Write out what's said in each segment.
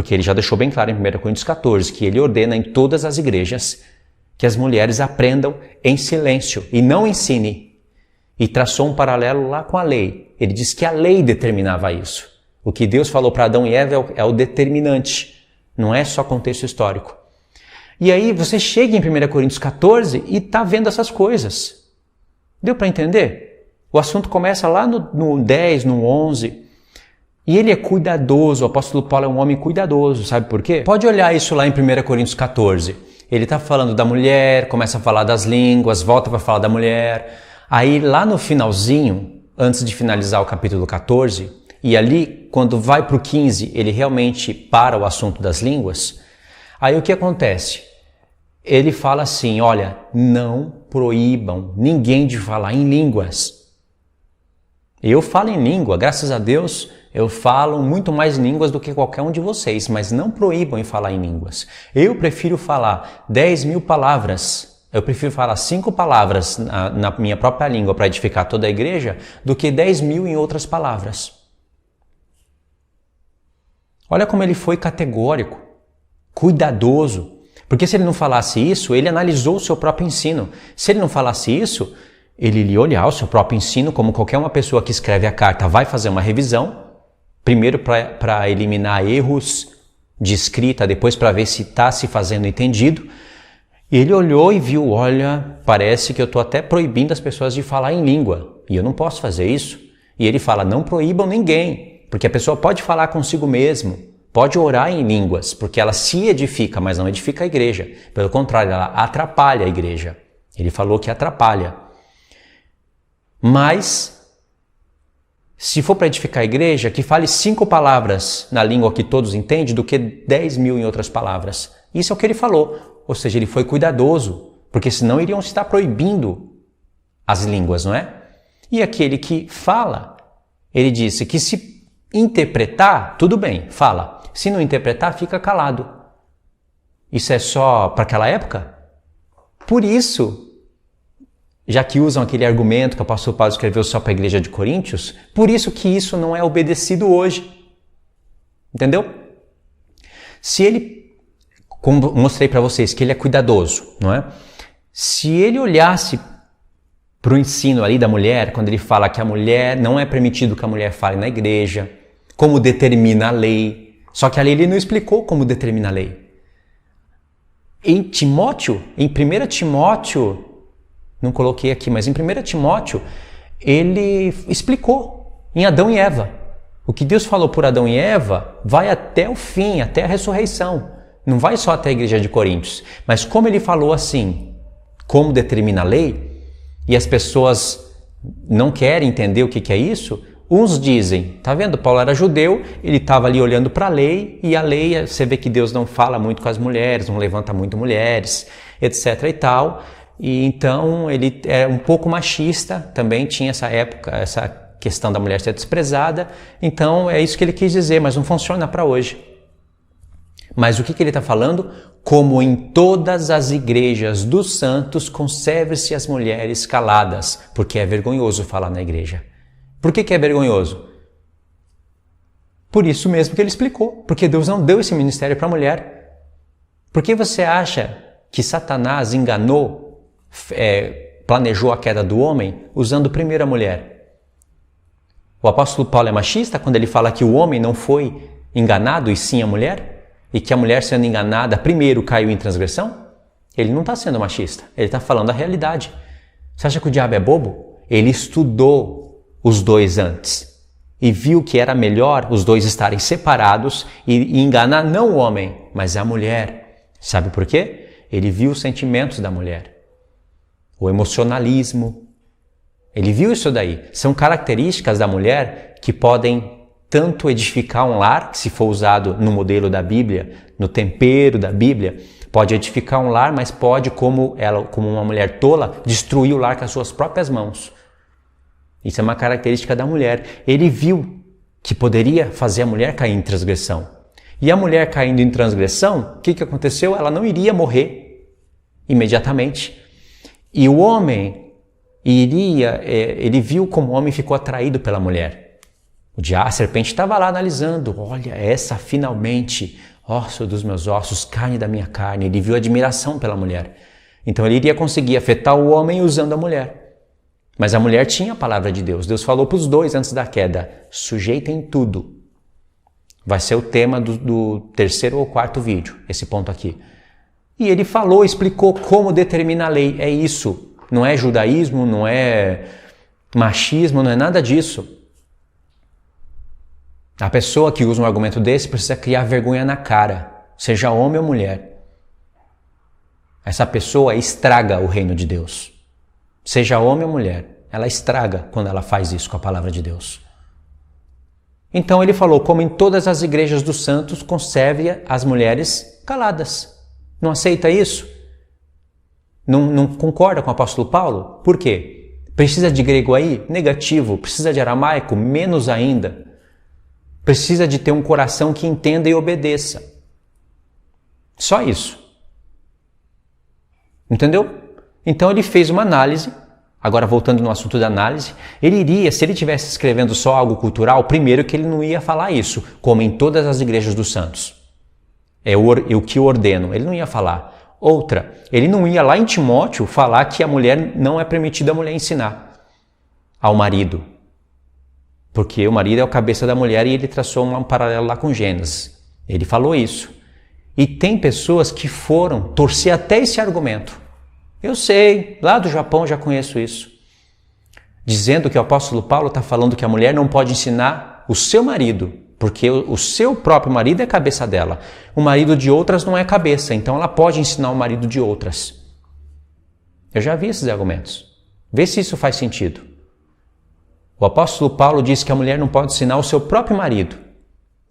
Porque ele já deixou bem claro em 1 Coríntios 14 que ele ordena em todas as igrejas que as mulheres aprendam em silêncio e não ensine. E traçou um paralelo lá com a lei. Ele diz que a lei determinava isso. O que Deus falou para Adão e Eva é o determinante, não é só contexto histórico. E aí você chega em 1 Coríntios 14 e está vendo essas coisas. Deu para entender? O assunto começa lá no 10, no 11. E ele é cuidadoso, o apóstolo Paulo é um homem cuidadoso, sabe por quê? Pode olhar isso lá em 1 Coríntios 14. Ele está falando da mulher, começa a falar das línguas, volta para falar da mulher. Aí lá no finalzinho, antes de finalizar o capítulo 14, e ali quando vai para o 15, ele realmente para o assunto das línguas. Aí o que acontece? Ele fala assim, olha, não proíbam ninguém de falar em línguas. Eu falo em língua, graças a Deus, eu falo muito mais línguas do que qualquer um de vocês, mas não proíbam em falar em línguas. Eu prefiro falar 10.000 palavras, eu prefiro falar 5 palavras na minha própria língua para edificar toda a igreja, do que 10.000 em outras palavras. Olha como ele foi categórico, cuidadoso. Porque se ele não falasse isso, ele analisou o seu próprio ensino. Se ele não falasse isso, ele iria olhar o seu próprio ensino, como qualquer uma pessoa que escreve a carta vai fazer uma revisão, primeiro para eliminar erros de escrita, depois para ver se está se fazendo entendido. E ele olhou e viu, olha, parece que eu estou até proibindo as pessoas de falar em língua, e eu não posso fazer isso. E ele fala, não proíbam ninguém, porque a pessoa pode falar consigo mesmo, pode orar em línguas, porque ela se edifica, mas não edifica a igreja. Pelo contrário, ela atrapalha a igreja. Ele falou que atrapalha. Mas, se for para edificar a igreja, que fale 5 palavras na língua que todos entendem do que 10.000 em outras palavras. Isso é o que ele falou. Ou seja, ele foi cuidadoso, porque senão iriam estar proibindo as línguas, não é? E aquele que fala, ele disse que se interpretar, tudo bem, fala. Se não interpretar, fica calado. Isso é só para aquela época? Por isso, já que usam aquele argumento que o apóstolo Paulo escreveu só para a igreja de Coríntios, por isso que isso não é obedecido hoje. Entendeu? Se ele, como mostrei para vocês, que ele é cuidadoso, não é? Se ele olhasse para o ensino ali da mulher, quando ele fala que a mulher, não é permitido que a mulher fale na igreja, como determina a lei, só que ali ele não explicou como determina a lei. Em Timóteo, em 1 Timóteo, não coloquei aqui, mas em 1 Timóteo, ele explicou em Adão e Eva. O que Deus falou por Adão e Eva vai até o fim, até a ressurreição. Não vai só até a igreja de Coríntios. Mas como ele falou assim, como determina a lei, e as pessoas não querem entender o que é isso, uns dizem, tá vendo, Paulo era judeu, ele estava ali olhando para a lei, e a lei, você vê que Deus não fala muito com as mulheres, não levanta muito mulheres, etc e tal. E então ele é um pouco machista, também tinha essa época, essa questão da mulher ser desprezada. Então é isso que ele quis dizer, mas não funciona para hoje. Mas o que ele está falando? Como em todas as igrejas dos santos, conserve-se as mulheres caladas, porque é vergonhoso falar na igreja. Por que é vergonhoso? Por isso mesmo que ele explicou, porque Deus não deu esse ministério para a mulher. Por que você acha que Satanás enganou, planejou a queda do homem usando primeiro a mulher? O apóstolo Paulo é machista quando ele fala que o homem não foi enganado e sim a mulher? E que a mulher sendo enganada primeiro caiu em transgressão? Ele não está sendo machista, ele está falando a realidade. Você acha que o diabo é bobo? Ele estudou os dois antes e viu que era melhor os dois estarem separados e enganar não o homem, mas a mulher. Sabe por quê? Ele viu os sentimentos da mulher, o emocionalismo. Ele viu isso daí. São características da mulher que podem tanto edificar um lar, se for usado no modelo da Bíblia, no tempero da Bíblia, pode edificar um lar, mas pode, como uma mulher tola, destruir o lar com as suas próprias mãos. Isso é uma característica da mulher. Ele viu que poderia fazer a mulher cair em transgressão. E a mulher caindo em transgressão, o que aconteceu? Ela não iria morrer imediatamente. E o homem ele viu como o homem ficou atraído pela mulher. A serpente estava lá analisando, olha, essa finalmente osso dos meus ossos, carne da minha carne. Ele viu admiração pela mulher. Então ele iria conseguir afetar o homem usando a mulher. Mas a mulher tinha a palavra de Deus. Deus falou para os dois antes da queda: sujeitem tudo. Vai ser o tema do terceiro ou quarto vídeo, esse ponto aqui. E ele falou, explicou como determina a lei. É isso. Não é judaísmo, não é machismo, não é nada disso. A pessoa que usa um argumento desse precisa criar vergonha na cara, seja homem ou mulher. Essa pessoa estraga o reino de Deus. Seja homem ou mulher, ela estraga quando ela faz isso com a palavra de Deus. Então ele falou, como em todas as igrejas dos santos, conserve as mulheres caladas. Não aceita isso? Não concorda com o apóstolo Paulo? Por quê? Precisa de grego aí? Negativo. Precisa de aramaico? Menos ainda. Precisa de ter um coração que entenda e obedeça. Só isso. Entendeu? Então ele fez uma análise. Agora voltando no assunto da análise, ele iria, se ele estivesse escrevendo só algo cultural, primeiro que ele não ia falar isso, como em todas as igrejas dos santos. É o que eu ordeno. Ele não ia falar. Outra, ele não ia lá em Timóteo falar que a mulher não é permitida a mulher ensinar ao marido. Porque o marido é o cabeça da mulher e ele traçou um paralelo lá com Gênesis. Ele falou isso. E tem pessoas que foram torcer até esse argumento. Eu sei, lá do Japão já conheço isso. Dizendo que o apóstolo Paulo está falando que a mulher não pode ensinar o seu marido, porque o seu próprio marido é a cabeça dela. O marido de outras não é cabeça, então ela pode ensinar o marido de outras. Eu já vi esses argumentos. Vê se isso faz sentido. O apóstolo Paulo diz que a mulher não pode ensinar o seu próprio marido,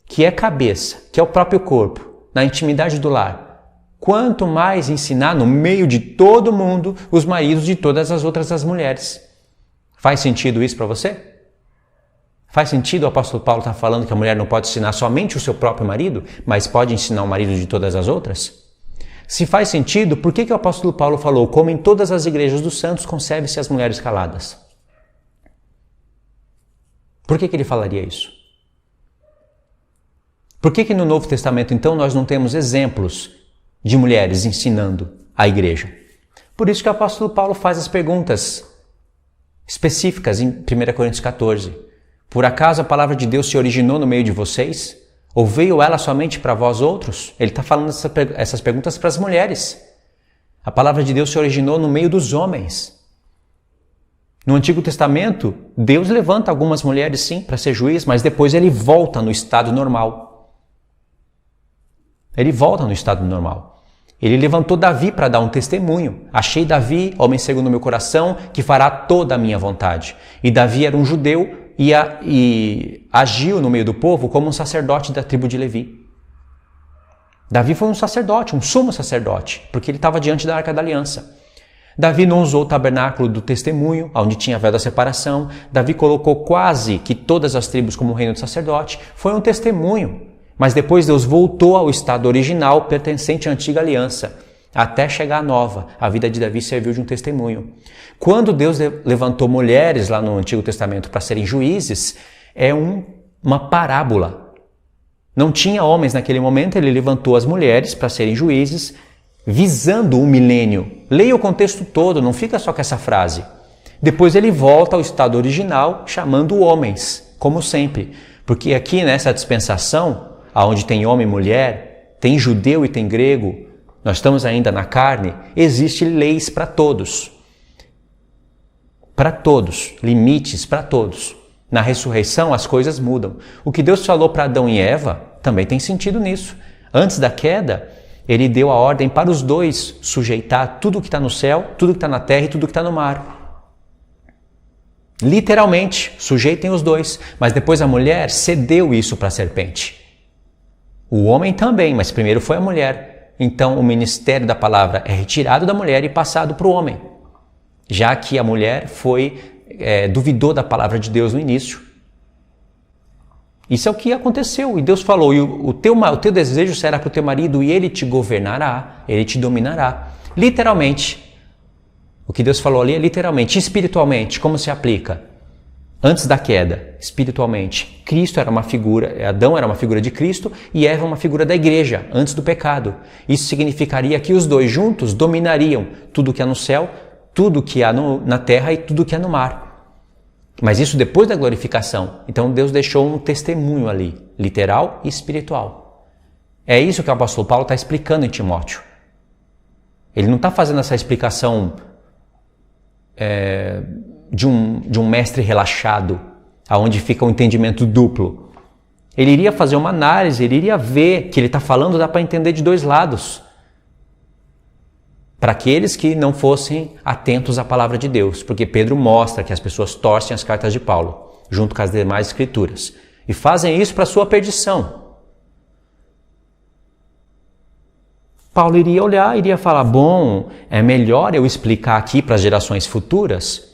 que é cabeça, que é o próprio corpo, na intimidade do lar. Quanto mais ensinar no meio de todo mundo os maridos de todas as outras mulheres. Faz sentido isso para você? Faz sentido o apóstolo Paulo estar falando que a mulher não pode ensinar somente o seu próprio marido, mas pode ensinar o marido de todas as outras? Se faz sentido, por que o apóstolo Paulo falou, como em todas as igrejas dos santos, conserve-se as mulheres caladas? Por que ele falaria isso? Por que no Novo Testamento, então, nós não temos exemplos de mulheres ensinando a igreja? Por isso que o apóstolo Paulo faz as perguntas específicas em 1 Coríntios 14. Por acaso a palavra de Deus se originou no meio de vocês? Ou veio ela somente para vós outros? Ele está falando essas perguntas para as mulheres. A palavra de Deus se originou no meio dos homens. No Antigo Testamento, Deus levanta algumas mulheres sim para ser juiz, mas depois ele volta no estado normal. Ele volta no estado normal. Ele levantou Davi para dar um testemunho. Achei Davi, homem segundo o meu coração, que fará toda a minha vontade. E Davi era um judeu e agiu no meio do povo como um sacerdote da tribo de Levi. Davi foi um sacerdote, um sumo sacerdote, porque ele estava diante da Arca da Aliança. Davi não usou o tabernáculo do testemunho, onde tinha a véu da separação. Davi colocou quase que todas as tribos como reino de sacerdote. Foi um testemunho. Mas depois Deus voltou ao estado original pertencente à antiga aliança, até chegar à nova. A vida de Davi serviu de um testemunho. Quando Deus levantou mulheres lá no Antigo Testamento para serem juízes, é uma parábola. Não tinha homens naquele momento, ele levantou as mulheres para serem juízes, visando o milênio. Leia o contexto todo, não fica só com essa frase. Depois ele volta ao estado original, chamando homens, como sempre. Porque aqui nessa dispensação, onde tem homem e mulher, tem judeu e tem grego, nós estamos ainda na carne, existem leis para todos. Para todos, limites para todos. Na ressurreição as coisas mudam. O que Deus falou para Adão e Eva também tem sentido nisso. Antes da queda, ele deu a ordem para os dois sujeitar tudo que está no céu, tudo que está na terra e tudo que está no mar. Literalmente, sujeitem os dois. Mas depois a mulher cedeu isso para a serpente. O homem também, mas primeiro foi a mulher. Então o ministério da palavra é retirado da mulher e passado para o homem. Já que a mulher duvidou da palavra de Deus no início. Isso é o que aconteceu. E Deus falou, o teu desejo será para o teu marido e ele te governará, ele te dominará. Literalmente. O que Deus falou ali é literalmente. Espiritualmente, como se aplica? Antes da queda, espiritualmente, Cristo era uma figura, Adão era uma figura de Cristo e Eva uma figura da igreja, antes do pecado. Isso significaria que os dois juntos dominariam tudo que há no céu, tudo que há na terra e tudo que há no mar. Mas isso depois da glorificação. Então Deus deixou um testemunho ali, literal e espiritual. É isso que o apóstolo Paulo está explicando em Timóteo. Ele não está fazendo essa explicação de um mestre relaxado, aonde fica um entendimento duplo. Ele iria fazer uma análise, ele iria ver que ele está falando, dá para entender de dois lados. Para aqueles que não fossem atentos à palavra de Deus, porque Pedro mostra que as pessoas torcem as cartas de Paulo, junto com as demais escrituras, e fazem isso para sua perdição. Paulo iria olhar, iria falar, bom, é melhor eu explicar aqui para as gerações futuras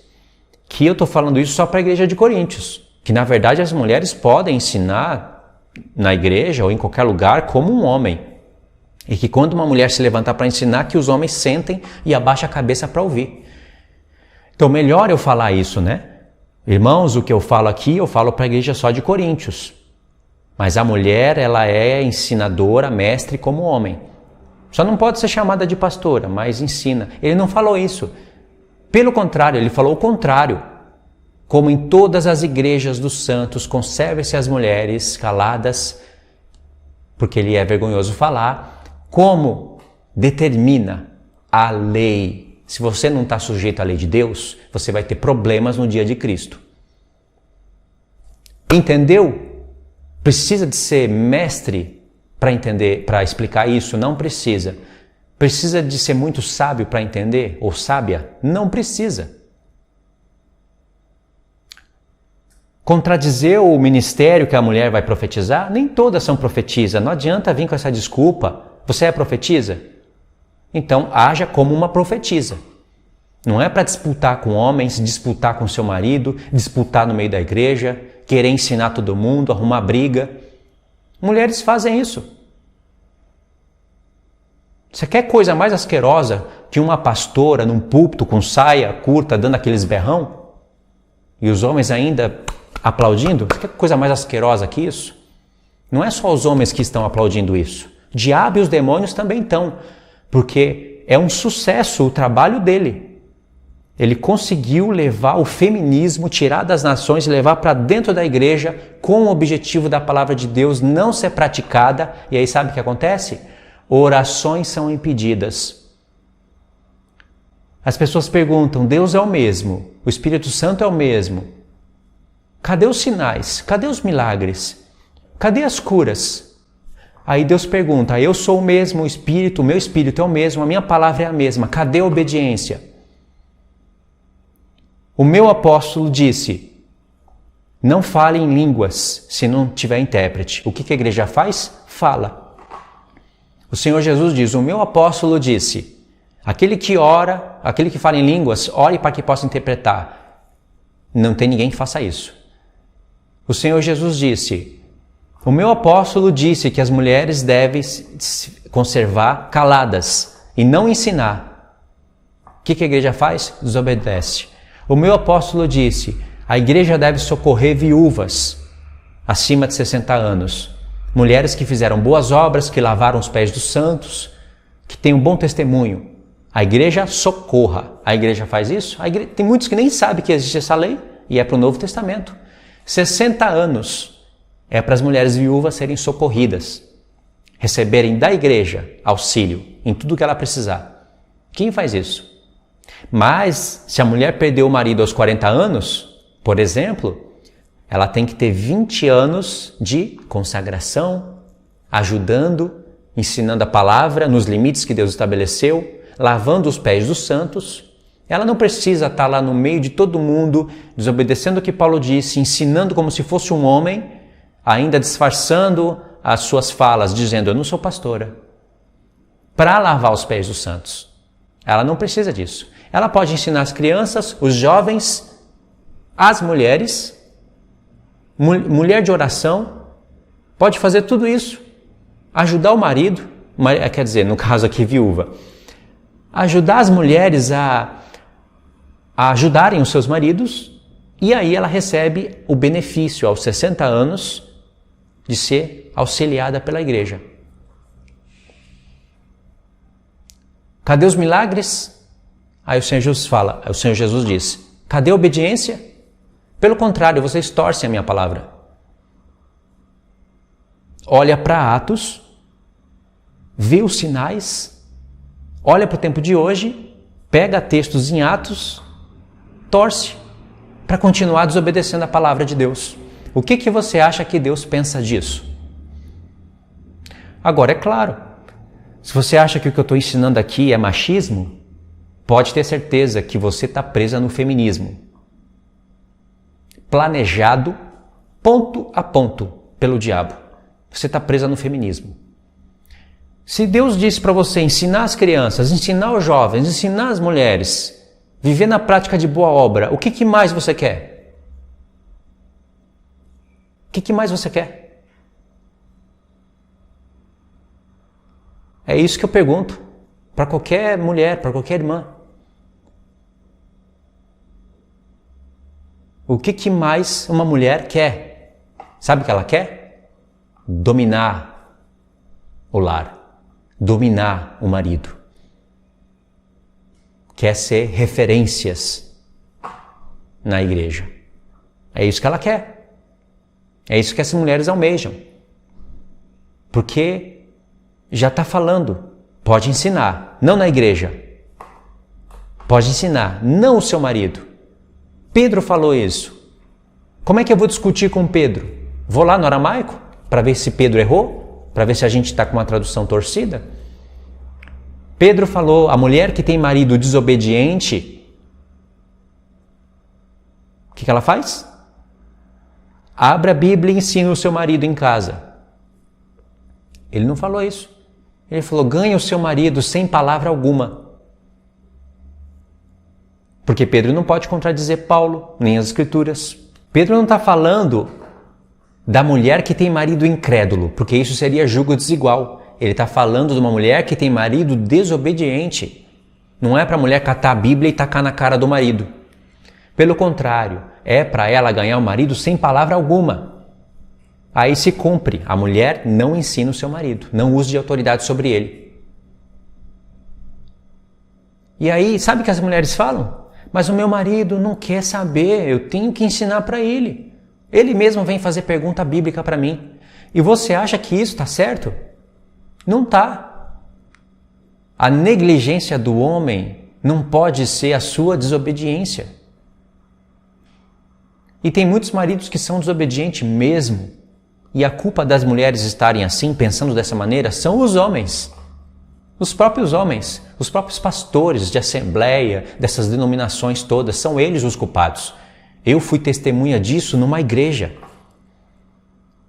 que eu estou falando isso só para a igreja de Coríntios, que na verdade as mulheres podem ensinar na igreja ou em qualquer lugar como um homem, e que quando uma mulher se levantar para ensinar, que os homens sentem e abaixem a cabeça para ouvir. Então melhor eu falar isso, né? Irmãos, o que eu falo aqui, eu falo para a igreja só de Coríntios, mas a mulher, ela é ensinadora, mestre como homem. Só não pode ser chamada de pastora, mas ensina. Ele não falou isso. Pelo contrário, ele falou o contrário. Como em todas as igrejas dos santos, conserve-se as mulheres caladas, porque ele é vergonhoso falar, como determina a lei. Se você não está sujeito à lei de Deus, você vai ter problemas no dia de Cristo. Entendeu? Precisa de ser mestre para entender, para explicar isso? Não precisa. Precisa de ser muito sábio para entender? Ou sábia? Não precisa. Contradizer o ministério que a mulher vai profetizar? Nem todas são profetisas. Não adianta vir com essa desculpa. Você é profetisa? Então, haja como uma profetisa. Não é para disputar com homens, disputar com seu marido, disputar no meio da igreja, querer ensinar todo mundo, arrumar briga. Mulheres fazem isso. Você quer coisa mais asquerosa que uma pastora num púlpito com saia curta dando aqueles berrão? E os homens ainda aplaudindo? Você quer coisa mais asquerosa que isso? Não é só os homens que estão aplaudindo isso. O diabo e os demônios também estão. Porque é um sucesso o trabalho dele. Ele conseguiu levar o feminismo, tirar das nações e levar para dentro da igreja com o objetivo da palavra de Deus não ser praticada. E aí sabe o que acontece? Orações são impedidas. As pessoas perguntam, Deus é o mesmo, o Espírito Santo é o mesmo. Cadê os sinais? Cadê os milagres? Cadê as curas? Aí Deus pergunta, eu sou o mesmo, o meu Espírito é o mesmo, a minha palavra é a mesma. Cadê a obediência? O meu apóstolo disse, não fale em línguas se não tiver intérprete. O que a igreja faz? Fala. O Senhor Jesus diz, o meu apóstolo disse, aquele que ora, aquele que fala em línguas, ore para que possa interpretar. Não tem ninguém que faça isso. O Senhor Jesus disse, o meu apóstolo disse que as mulheres devem se conservar caladas e não ensinar. O que a igreja faz? Desobedece. O meu apóstolo disse, a igreja deve socorrer viúvas acima de 60 anos. Mulheres que fizeram boas obras, que lavaram os pés dos santos, que têm um bom testemunho. A igreja socorra. A igreja faz isso? Tem muitos que nem sabem que existe essa lei e é para o Novo Testamento. 60 anos é para as mulheres viúvas serem socorridas, receberem da igreja auxílio em tudo que ela precisar. Quem faz isso? Mas, se a mulher perdeu o marido aos 40 anos, por exemplo, ela tem que ter 20 anos de consagração, ajudando, ensinando a palavra nos limites que Deus estabeleceu, lavando os pés dos santos. Ela não precisa estar lá no meio de todo mundo, desobedecendo o que Paulo disse, ensinando como se fosse um homem, ainda disfarçando as suas falas, dizendo, eu não sou pastora, para lavar os pés dos santos. Ela não precisa disso. Ela pode ensinar as crianças, os jovens, as mulheres, mulher de oração, pode fazer tudo isso. Ajudar o marido, quer dizer, no caso aqui viúva, ajudar as mulheres a ajudarem os seus maridos E aí ela recebe o benefício aos 60 anos de ser auxiliada pela igreja. Cadê os milagres? Aí o Senhor Jesus diz, cadê a obediência? Pelo contrário, vocês torcem a minha palavra. Olha para Atos, vê os sinais, olha para o tempo de hoje, pega textos em Atos, torce para continuar desobedecendo a palavra de Deus. O que você acha que Deus pensa disso? Agora, é claro, se você acha que o que eu estou ensinando aqui é machismo, pode ter certeza que você está presa no feminismo. Planejado, ponto a ponto, pelo diabo. Você está presa no feminismo. Se Deus disse para você ensinar as crianças, ensinar os jovens, ensinar as mulheres, viver na prática de boa obra, o que mais você quer? O que mais você quer? É isso que eu pergunto para qualquer mulher, para qualquer irmã. O que mais uma mulher quer? Sabe o que ela quer? Dominar o lar, dominar o marido. Quer ser referências na igreja. É isso que ela quer. É isso que essas mulheres almejam. Porque já está falando, pode ensinar, não na igreja. Pode ensinar, não o seu marido. Pedro falou isso. Como é que eu vou discutir com Pedro? Vou lá no aramaico para ver se Pedro errou? Para ver se a gente está com uma tradução torcida? Pedro falou, a mulher que tem marido desobediente, o que ela faz? Abre a Bíblia e ensina o seu marido em casa. Ele não falou isso. Ele falou, ganhe o seu marido sem palavra alguma. Porque Pedro não pode contradizer Paulo, nem as Escrituras. Pedro não está falando da mulher que tem marido incrédulo, porque isso seria julgo desigual. Ele está falando de uma mulher que tem marido desobediente. Não é para a mulher catar a Bíblia e tacar na cara do marido. Pelo contrário, é para ela ganhar o marido sem palavra alguma. Aí se cumpre, a mulher não ensina o seu marido, não use de autoridade sobre ele. E aí, sabe o que as mulheres falam? Mas o meu marido não quer saber, eu tenho que ensinar para ele. Ele mesmo vem fazer pergunta bíblica para mim. E você acha que isso está certo? Não está. A negligência do homem não pode ser a sua desobediência. E tem muitos maridos que são desobedientes mesmo. E a culpa das mulheres estarem assim, pensando dessa maneira, são os homens. Os próprios homens, os próprios pastores de assembleia, dessas denominações todas, são eles os culpados. Eu fui testemunha disso numa igreja.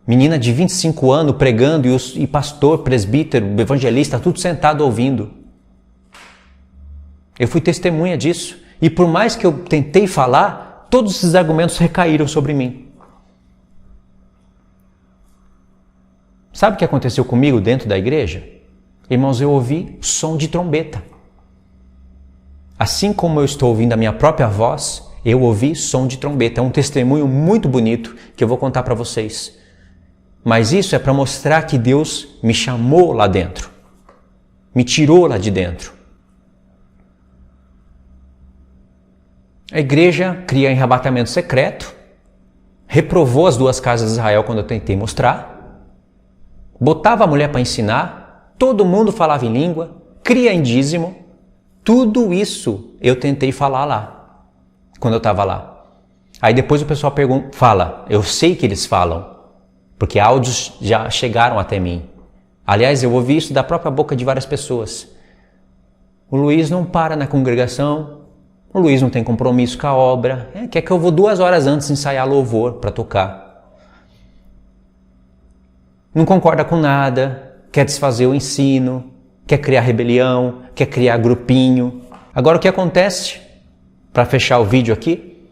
Menina de 25 anos pregando e pastor, presbítero, evangelista, tudo sentado ouvindo. Eu fui testemunha disso. E por mais que eu tentei falar, todos esses argumentos recaíram sobre mim. Sabe o que aconteceu comigo dentro da igreja? Irmãos, eu ouvi som de trombeta. Assim como eu estou ouvindo a minha própria voz, eu ouvi som de trombeta. É um testemunho muito bonito que eu vou contar para vocês. Mas isso é para mostrar que Deus me chamou lá dentro. Me tirou lá de dentro. A igreja cria arrebatamento secreto, reprovou as duas casas de Israel quando eu tentei mostrar, botava a mulher para ensinar, todo mundo falava em língua, cria em dízimo, tudo isso eu tentei falar lá, quando eu estava lá. Aí depois o pessoal fala, eu sei que eles falam, porque áudios já chegaram até mim. Aliás, eu ouvi isso da própria boca de várias pessoas. O Luiz não para na congregação, o Luiz não tem compromisso com a obra, quer que eu vou 2 horas antes ensaiar louvor para tocar. Não concorda com nada, quer desfazer o ensino, quer criar rebelião, quer criar grupinho. Agora o que acontece, para fechar o vídeo aqui,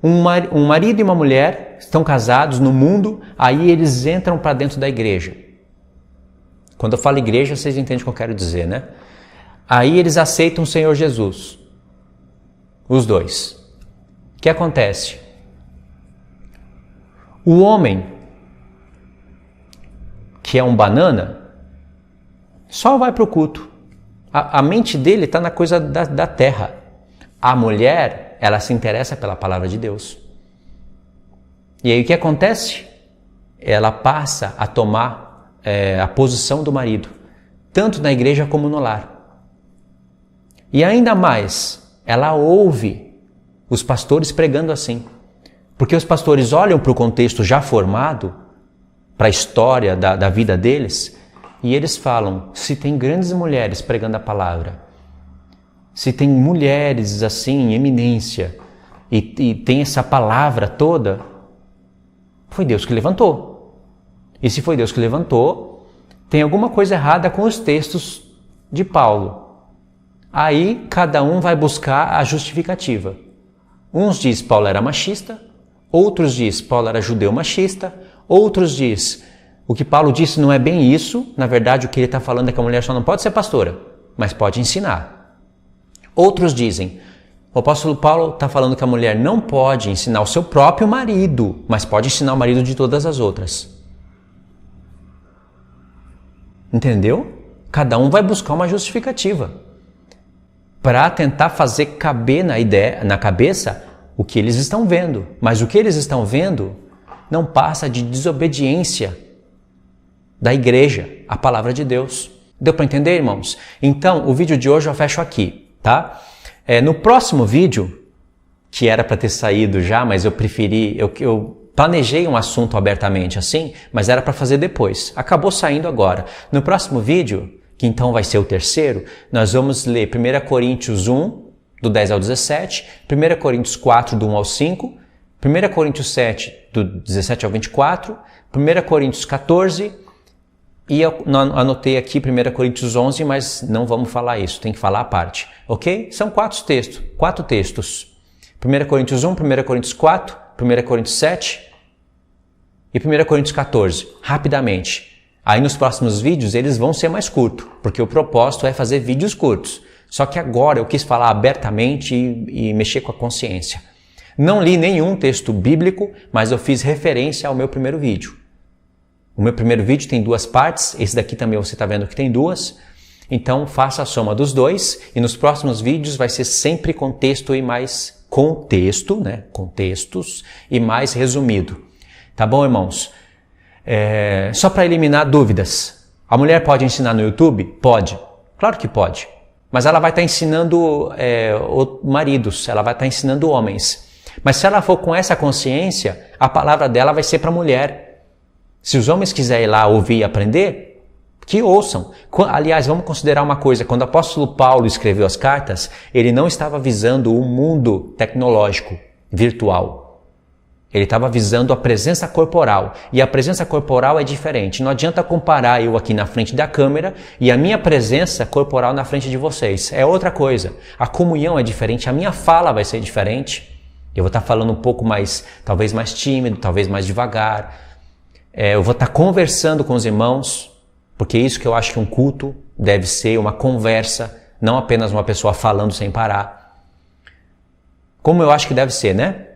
um marido e uma mulher estão casados no mundo, aí eles entram para dentro da igreja. Quando eu falo igreja, vocês entendem o que eu quero dizer, né? Aí eles aceitam o Senhor Jesus. Os dois. que acontece? O homem, que é um banana, só vai para o culto. A mente dele está na coisa da terra. A mulher, ela se interessa pela palavra de Deus. E aí o que acontece? Ela passa a tomar a posição do marido, tanto na igreja como no lar. E ainda mais, ela ouve os pastores pregando assim. Porque os pastores olham para o contexto já formado, para a história da vida deles, e eles falam, se tem grandes mulheres pregando a palavra, se tem mulheres assim em eminência, e tem essa palavra toda, foi Deus que levantou. E se foi Deus que levantou, tem alguma coisa errada com os textos de Paulo. Aí cada um vai buscar a justificativa. Uns diz Paulo era machista, outros diz Paulo era judeu machista, outros diz o que Paulo disse não é bem isso, na verdade o que ele está falando é que a mulher só não pode ser pastora, mas pode ensinar. Outros dizem, o apóstolo Paulo está falando que a mulher não pode ensinar o seu próprio marido, mas pode ensinar o marido de todas as outras. Entendeu? Cada um vai buscar uma justificativa para tentar fazer caber na cabeça o que eles estão vendo. Mas o que eles estão vendo não passa de desobediência da igreja à palavra de Deus. Deu para entender, irmãos? Então, o vídeo de hoje eu fecho aqui, tá? No próximo vídeo, que era para ter saído já, mas eu preferi, eu planejei um assunto abertamente assim, mas era para fazer depois. Acabou saindo agora. No próximo vídeo, que então vai ser o terceiro, nós vamos ler 1 Coríntios 1, do 10 ao 17, 1 Coríntios 4, do 1 ao 5, 1 Coríntios 7, do 17 ao 24, 1 Coríntios 14, e eu anotei aqui 1 Coríntios 11, mas não vamos falar isso, tem que falar a parte, ok? São quatro textos. 1 Coríntios 1, 1 Coríntios 4, 1 Coríntios 7 e 1 Coríntios 14, rapidamente. Aí nos próximos vídeos eles vão ser mais curtos, porque o propósito é fazer vídeos curtos. Só que agora eu quis falar abertamente e mexer com a consciência. Não li nenhum texto bíblico, mas eu fiz referência ao meu primeiro vídeo. O meu primeiro vídeo tem duas partes, esse daqui também você está vendo que tem duas. Então faça a soma dos dois e nos próximos vídeos vai ser sempre contexto e mais contexto, né? Contextos e mais resumido. Tá bom, irmãos? Só para eliminar dúvidas. A mulher pode ensinar no YouTube? Pode. Claro que pode. Mas ela vai estar ensinando maridos, ela vai estar ensinando homens. Mas se ela for com essa consciência, a palavra dela vai ser para a mulher. Se os homens quiserem ir lá ouvir e aprender, que ouçam. Aliás, vamos considerar uma coisa, quando o apóstolo Paulo escreveu as cartas, ele não estava visando o mundo tecnológico, virtual. Ele estava visando a presença corporal. E a presença corporal é diferente. Não adianta comparar eu aqui na frente da câmera e a minha presença corporal na frente de vocês. É outra coisa. A comunhão é diferente, a minha fala vai ser diferente. Eu vou estar falando um pouco mais, talvez mais tímido, talvez mais devagar. Eu vou estar conversando com os irmãos, porque é isso que eu acho que um culto deve ser, uma conversa, não apenas uma pessoa falando sem parar. Como eu acho que deve ser, né?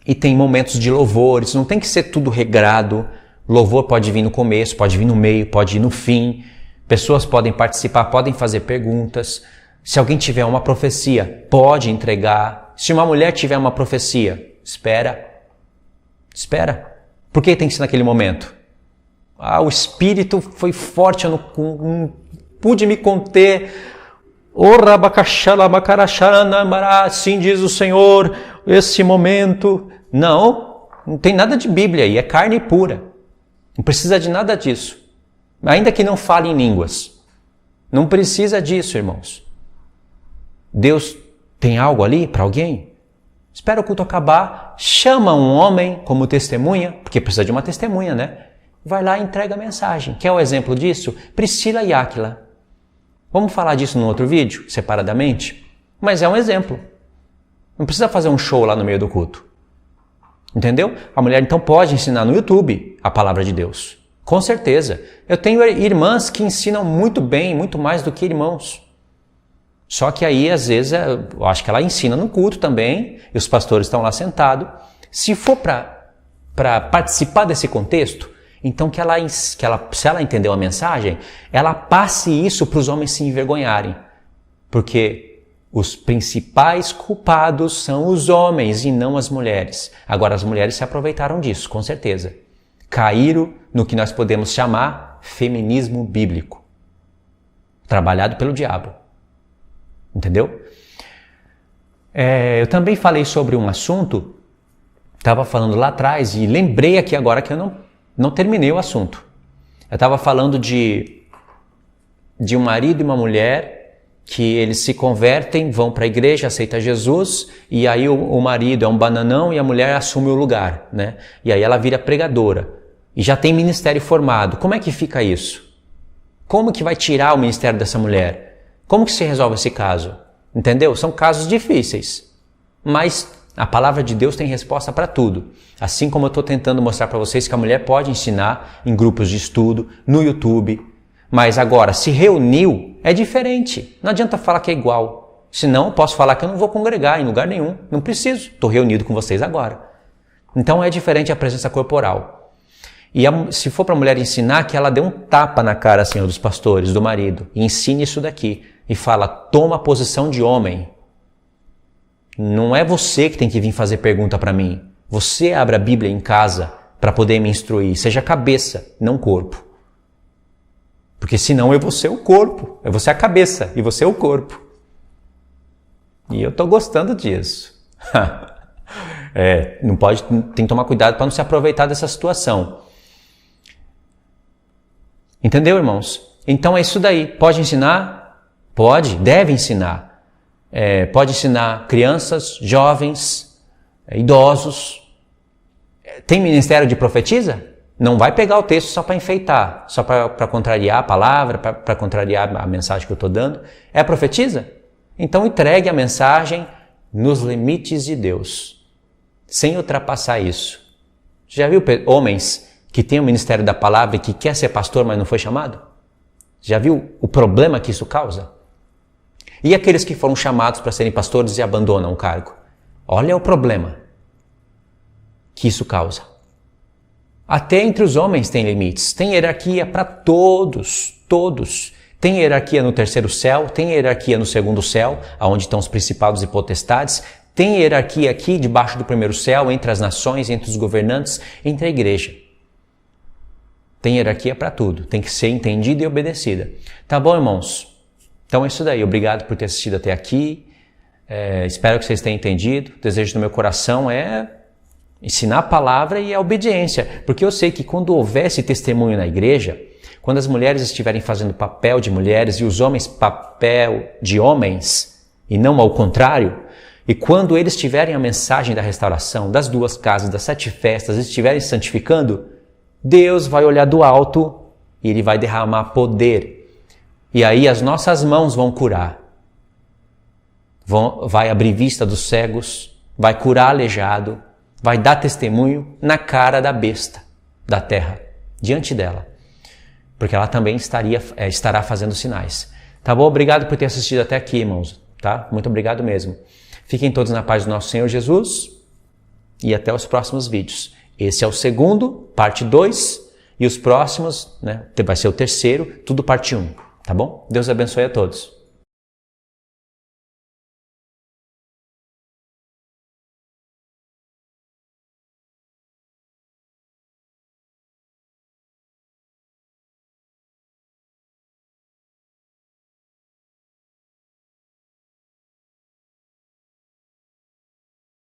E tem momentos de louvores, não tem que ser tudo regrado. Louvor pode vir no começo, pode vir no meio, pode ir no fim. Pessoas podem participar, podem fazer perguntas. Se alguém tiver uma profecia, pode entregar. Se uma mulher tiver uma profecia, espera. Por que tem que ser naquele momento? O espírito foi forte, eu não pude me conter. Assim diz o Senhor, esse momento. Não tem nada de Bíblia aí, é carne pura. Não precisa de nada disso. Ainda que não fale em línguas. Não precisa disso, irmãos. Deus tem algo ali para alguém? Espera o culto acabar, chama um homem como testemunha, porque precisa de uma testemunha, né? Vai lá e entrega a mensagem. Quer o exemplo disso? Priscila e Áquila. Vamos falar disso no outro vídeo, separadamente? Mas é um exemplo. Não precisa fazer um show lá no meio do culto. Entendeu? A mulher então pode ensinar no YouTube a palavra de Deus. Com certeza. Eu tenho irmãs que ensinam muito bem, muito mais do que irmãos. Só que aí, às vezes, eu acho que ela ensina no culto também, e os pastores estão lá sentados. Se for para participar desse contexto, então se ela entendeu a mensagem, ela passe isso para os homens se envergonharem. Porque os principais culpados são os homens e não as mulheres. Agora, as mulheres se aproveitaram disso, com certeza. Caíram no que nós podemos chamar feminismo bíblico, trabalhado pelo diabo. Entendeu? Eu também falei sobre um assunto, estava falando lá atrás e lembrei aqui agora que eu não terminei o assunto. Eu estava falando de um marido e uma mulher que eles se convertem, vão para a igreja, aceitam Jesus, e aí o marido é um bananão e a mulher assume o lugar, né? E aí ela vira pregadora e já tem ministério formado. Como é que fica isso? Como que vai tirar o ministério dessa mulher? Como que se resolve esse caso? Entendeu? São casos difíceis, mas a palavra de Deus tem resposta para tudo. Assim como eu estou tentando mostrar para vocês que a mulher pode ensinar em grupos de estudo, no YouTube, mas agora, se reuniu, é diferente. Não adianta falar que é igual. Senão, eu posso falar que eu não vou congregar em lugar nenhum. Não preciso. Estou reunido com vocês agora. Então, é diferente a presença corporal. E se for para a mulher ensinar, que ela dê um tapa na cara, assim, dos pastores, do marido. E ensine isso daqui. E fala, toma a posição de homem. Não é você que tem que vir fazer pergunta para mim. Você abre a Bíblia em casa para poder me instruir. Seja cabeça, não corpo. Porque senão eu vou ser o corpo, eu vou ser a cabeça e você é o corpo. E eu estou gostando disso. Tem que tomar cuidado para não se aproveitar dessa situação. Entendeu, irmãos? Então é isso daí. Pode ensinar? Pode, deve ensinar. Pode ensinar crianças, jovens, idosos. Tem ministério de profetisa? Não vai pegar o texto só para enfeitar, só para contrariar a palavra, para contrariar a mensagem que eu estou dando. É profetiza? Então entregue a mensagem nos limites de Deus, sem ultrapassar isso. Já viu homens que têm o ministério da palavra e que quer ser pastor, mas não foi chamado? Já viu o problema que isso causa? E aqueles que foram chamados para serem pastores e abandonam o cargo? Olha o problema que isso causa. Até entre os homens tem limites, tem hierarquia para todos. Tem hierarquia no terceiro céu, tem hierarquia no segundo céu, onde estão os principados e potestades, tem hierarquia aqui debaixo do primeiro céu, entre as nações, entre os governantes, entre a igreja. Tem hierarquia para tudo, tem que ser entendida e obedecida. Tá bom, irmãos? Então é isso daí, obrigado por ter assistido até aqui, espero que vocês tenham entendido, o desejo do meu coração é ensinar a palavra e a obediência, porque eu sei que quando houver esse testemunho na igreja, quando as mulheres estiverem fazendo papel de mulheres e os homens papel de homens, e não ao contrário, e quando eles tiverem a mensagem da restauração, das duas casas, das 7 festas, estiverem santificando, Deus vai olhar do alto e Ele vai derramar poder. E aí as nossas mãos vão curar, vai abrir vista dos cegos, vai curar aleijado, vai dar testemunho na cara da besta da terra, diante dela. Porque ela também estará fazendo sinais. Tá bom? Obrigado por ter assistido até aqui, irmãos. Tá? Muito obrigado mesmo. Fiquem todos na paz do nosso Senhor Jesus e até os próximos vídeos. Esse é o segundo, parte 2, e os próximos, vai ser o terceiro, tudo parte 1. Tá bom? Deus abençoe a todos.